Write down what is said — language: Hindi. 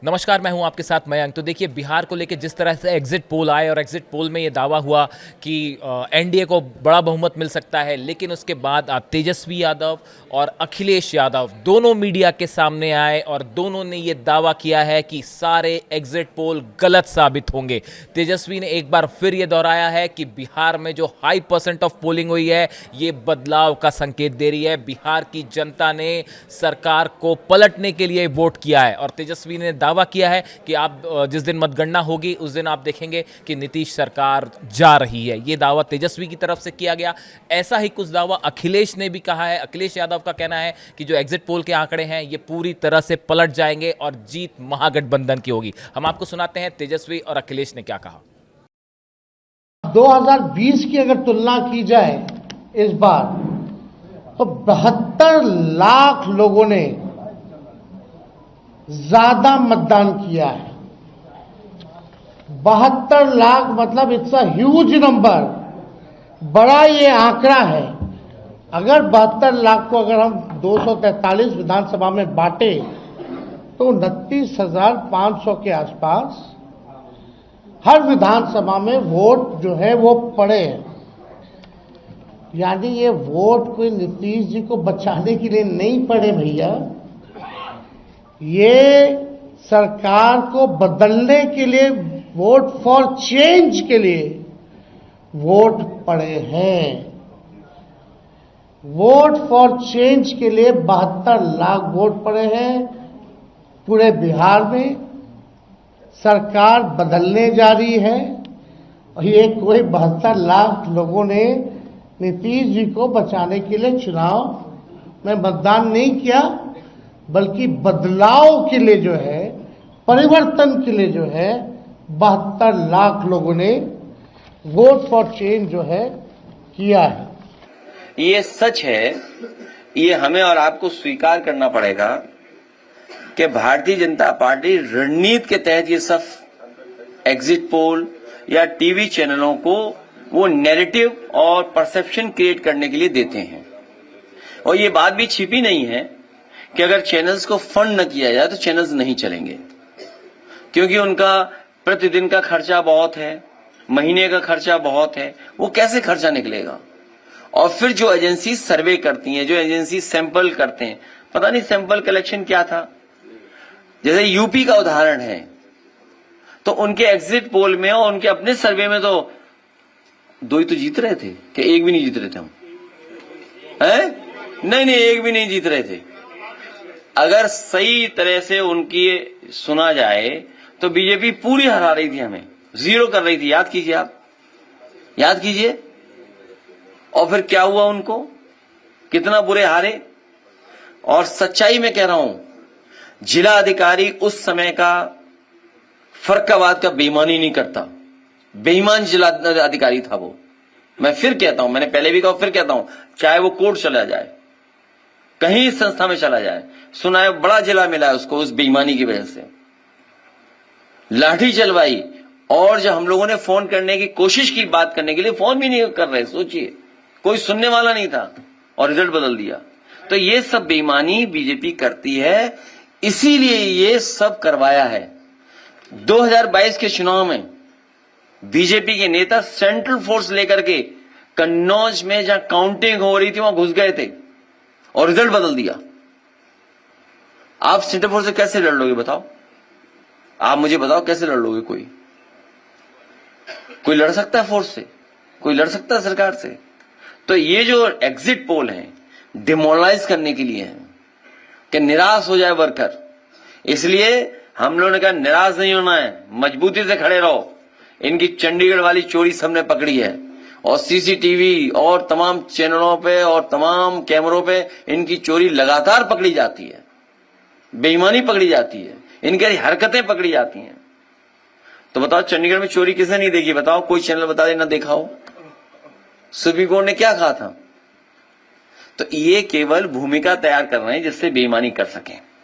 नमस्कार, मैं हूं आपके साथ मयंक। तो देखिए, बिहार को लेकर जिस तरह से एग्जिट पोल आए और एग्जिट पोल में ये दावा हुआ कि एनडीए को बड़ा बहुमत मिल सकता है, लेकिन उसके बाद तेजस्वी यादव और अखिलेश यादव दोनों मीडिया के सामने आए और दोनों ने ये दावा किया है कि सारे एग्जिट पोल गलत साबित होंगे। तेजस्वी ने एक बार फिर ये दोहराया है कि बिहार में जो हाई % ऑफ पोलिंग हुई है, ये बदलाव का संकेत दे रही है। बिहार की जनता ने सरकार को पलटने के लिए वोट किया है और तेजस्वी ने दावा किया है कि आप जिस दिन मतगणना होगी उस दिन आप देखेंगे कि नीतीश सरकार जा रही है। ये दावा तेजस्वी की तरफ से किया गया। ऐसा ही कुछ दावा अखिलेश ने भी कहा है। अखिलेश यादव का कहना है कि जो एग्जिट पोल के आंकड़े हैं ये पूरी तरह से पलट जाएंगे और जीत महागठबंधन की होगी। हम आपको सुनाते हैं तेजस्वी और अखिलेश ने क्या कहा। 2020 की अगर तुलना की जाए इस बार, तो 72 लाख लोगों ने ज्यादा मतदान किया है। 72 लाख मतलब इट्स अ ह्यूज नंबर, बड़ा ये आंकड़ा है। अगर 72 लाख को अगर हम 243 विधानसभा में बांटे तो 29,500 के आसपास हर विधानसभा में वोट जो है वो पड़े हैं। यानी ये वोट कोई नीतीश जी को बचाने के लिए नहीं पड़े भैया, ये सरकार को बदलने के लिए, वोट फॉर चेंज के लिए वोट पड़े हैं। वोट फॉर चेंज के लिए 72 लाख वोट पड़े हैं पूरे बिहार में। सरकार बदलने जा रही है और ये कोई 72 लाख लोगों ने नीतीश जी को बचाने के लिए चुनाव में मतदान नहीं किया, बल्कि बदलाव के लिए जो है, परिवर्तन के लिए जो है 72 लाख लोगों ने वोट फॉर चेंज जो है किया है। ये सच है, ये हमें और आपको स्वीकार करना पड़ेगा कि भारतीय जनता पार्टी रणनीति के तहत ये सब एग्जिट पोल या टीवी चैनलों को वो नैरेटिव और परसेप्शन क्रिएट करने के लिए देते हैं। और ये बात भी छिपी नहीं है कि अगर चैनल्स को फंड न किया जाए तो चैनल्स नहीं चलेंगे, क्योंकि उनका प्रतिदिन का खर्चा बहुत है, महीने का खर्चा बहुत है। वो कैसे खर्चा निकलेगा? और फिर जो एजेंसी सर्वे करती हैं, जो एजेंसी सैंपल करते हैं, पता नहीं सैंपल कलेक्शन क्या था। जैसे यूपी का उदाहरण है, तो उनके एग्जिट पोल में और उनके अपने सर्वे में तो 2 ही तो जीत रहे थे, कि एक भी नहीं जीत रहे थे हम? नहीं, एक भी नहीं जीत रहे थे। अगर सही तरह से उनकी सुना जाए तो बीजेपी पूरी हरा रही थी, हमें 0 कर रही थी। याद कीजिए, आप याद कीजिए। और फिर क्या हुआ उनको, कितना बुरे हारे। और सच्चाई में कह रहा हूं, जिला अधिकारी उस समय का फर्काबाद का बेईमानी नहीं करता। बेईमान जिला अधिकारी था वो। मैं फिर कहता हूं, मैंने पहले भी कहा, फिर कहता हूं, चाहे वो कोर्ट चला जाए, कहीं संस्था में चला जाए, सुना है बड़ा जिला मिला है उसको उस बेईमानी की वजह से। लाठी चलवाई, और जब हम लोगों ने फोन करने की कोशिश की, बात करने के लिए, फोन भी नहीं कर रहे। सोचिए, कोई सुनने वाला नहीं था और रिजल्ट बदल दिया। तो ये सब बेईमानी बीजेपी करती है, इसीलिए ये सब करवाया है। 2022 के चुनाव में बीजेपी के नेता सेंट्रल फोर्स लेकर के कन्नौज में जहां काउंटिंग हो रही थी वहां घुस गए थे और रिजल्ट बदल दिया। आप सेंट्रल फोर्स से कैसे लड़ लोगे बताओ? आप मुझे बताओ, कैसे लड़ लोगे? कोई लड़ सकता है फोर्स से? कोई लड़ सकता है सरकार से? तो ये जो एग्जिट पोल है, डिमोरलाइज करने के लिए है कि निराश हो जाए वर्कर। इसलिए हम लोगों ने कहा निराश नहीं होना है, मजबूती से खड़े रहो। इनकी चंडीगढ़ वाली चोरी सबने पकड़ी है और सीसीटीवी और तमाम चैनलों पे और तमाम कैमरों पे इनकी चोरी लगातार पकड़ी जाती है, बेईमानी पकड़ी जाती है, इनकी हरकतें पकड़ी जाती हैं। तो बताओ, चंडीगढ़ में चोरी किसने नहीं देखी? बताओ, कोई चैनल बता देना देखा हो। सुप्रीम कोर्ट ने क्या कहा था? तो ये केवल भूमिका तैयार कर रहे हैं जिससे बेईमानी कर सकें।